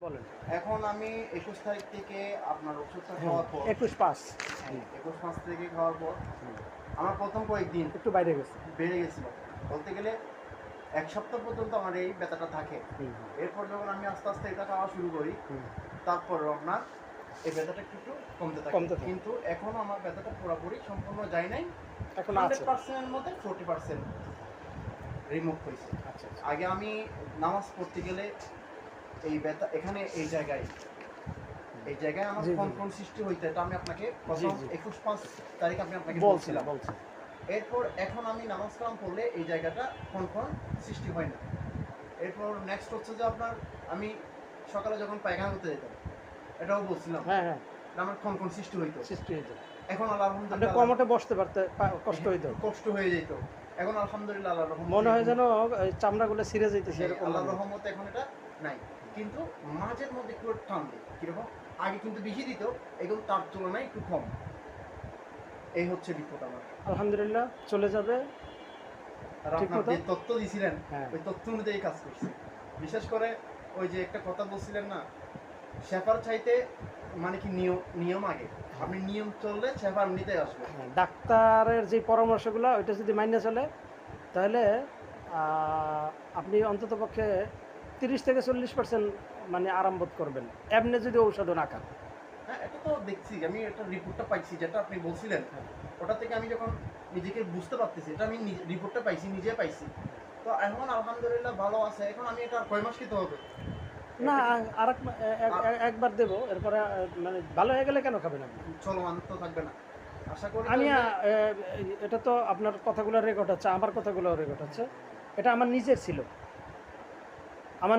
বলেন। এখন আমি 21 তারিখ থেকে আপনার ওষুধটা খাওয়ার পর 21/5 21 থেকে খাওয়ার পর আমার প্রথম কয়েকদিন একটু বাইরে গেছে। বেড়ে গেছিল। বলতে গেলে 1 সপ্তাহ পর্যন্ত আমার এই ব্যথাটা থাকে। এরপর যখন আমি আস্তে আস্তে এটা খাওয়া শুরু করি, তারপর আপনার এই ব্যথাটা একটু একটু কমতে থাকে। কিন্তু এখনো আমার ব্যথাটা পুরোপুরি সম্পূর্ণ যায় নাই। এখন 100% এর মধ্যে 40% রিমুভ হয়েছে। আচ্ছা। আগে আমি নামাজ পড়তে গেলে এই ব্যথা এখানে এই জায়গায় আমার কনকন সৃষ্টি হইতে, এটা আমি আপনাকে প্রথম 21/5 তারিখ আমি আপনাকে বলছিলাম। এরপর এখন আমি নামাজ কালাম পড়লে এই জায়গাটা কনকন সৃষ্টি হয় না। এরপর নেক্সট হচ্ছে যে আপনার আমি সকালে যখন পায়খানা করতে যেতাম, এটাও বলছিলাম আমার কনকন সৃষ্টি হইতো। এখন আলহামদুলিল্লাহ কমোটে বসতে পারতে কষ্ট হয়ে যেত। এখন আলহামদুলিল্লাহ আল্লাহর রহমতে মনে হয় যেন চামড়াগুলো ছিঁড়ে যাইতেছে এরকম। আল্লাহর রহমতে এখন এটা নাই, কিন্তু মাঝের মধ্যে একটু টান দেয়। কিরকম আগে কিন্তু বেশি দিত, এখন তার তুলনায় একটু কম। এই হচ্ছে রিপোর্ট আমার। আলহামদুলিল্লাহ চলে যাবে। আর আপনি যে তথ্য দিয়েছিলেন ওই তথ্য অনুযায়ী কাজ করছে। বিশেষ করে ওই যে একটা কথা বলছিলেন না, শেফার চাইতে মানে কি নিয়ম আগে। আপনি নিয়ম চললে শেফার নিতে আসবে। ডাক্তারের যে পরামর্শগুলো ওইটা যদি মাইনে চলে, তাহলে আপনি অন্তত পক্ষে 30 থেকে 40% মানে আরাম বোধ করবেন, এমনি যদি ঔষধও না খান। হ্যাঁ, এটা তো দেখছি, আমি একটা রিপোর্টটা পাইছি যেটা আপনি বলছিলেন। ওটা থেকে আমি যখন নিজেকে বুঝতে পারতেছি, এটা আমি রিপোর্টটা পাইছি, নিজে পাইছি। তো এখন আলহামদুলিল্লাহ ভালো আছে। এখন আমি এটা কয় মাস খেতে হবে? না, একবার দেবো, এরপরে মানে ভালো হয়ে গেলে কেন খাবেন আপনি? চলমান তো থাকবে না আশা করি। আমি এটা তো আপনার কথাগুলো রেকর্ড হচ্ছে, আমার কথাগুলো রেকর্ড হচ্ছে। এটা আমার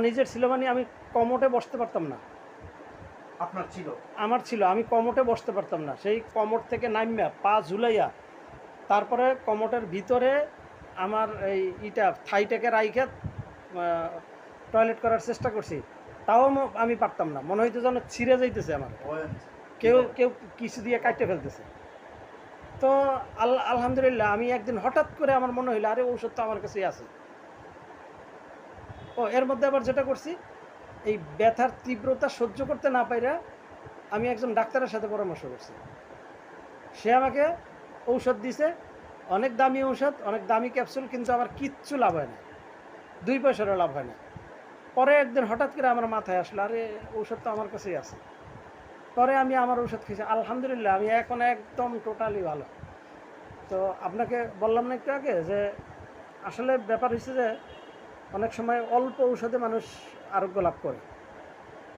নিজের ছিল মানে আমি কমোটে বসতে পারতাম না। আপনার ছিল? আমার ছিল, আমি কমোটে বসতে পারতাম না। সেই কমোট থেকে নামিয়া পা ঝুলাইয়া তারপরে কমোটের ভিতরে আমার এই থাইটাকে রাইখে টয়লেট করার চেষ্টা করছি, তাও আমি পারতাম না। মনে হইতো যেন ছিঁড়ে যাইতেছে আমার, কেউ কিছু দিয়ে কাটতে ফেলতেছে। তো আলহামদুলিল্লাহ আমি একদিন হঠাৎ করে আমার মনে হইলো, আরে ঔষধ তো আমার কাছেই আছে। এর মধ্যে আবার যেটা করছি, এই ব্যথার তীব্রতা সহ্য করতে না পাইরা আমি একজন ডাক্তারের সাথে পরামর্শ করছি। সে আমাকে ঔষধ দিছে, অনেক দামি ঔষধ, অনেক দামি ক্যাপসুল, কিন্তু আমার কিচ্ছু লাভ হয় না, 2 পয়সারও লাভ হয় না। পরে একদিন হঠাৎ করে আমার মাথায় আসলো, আরে ঔষধ তো আমার কাছেই আছে। পরে আমি আমার ঔষধ খেয়েছি, আলহামদুলিল্লাহ আমি এখন একদম টোটালি ভালো। তো আপনাকে বললাম না একটু আগে যে আসলে ব্যাপার হচ্ছে যে অনেক সময় অল্প ঔষধে মানুষ আরোগ্য লাভ করে।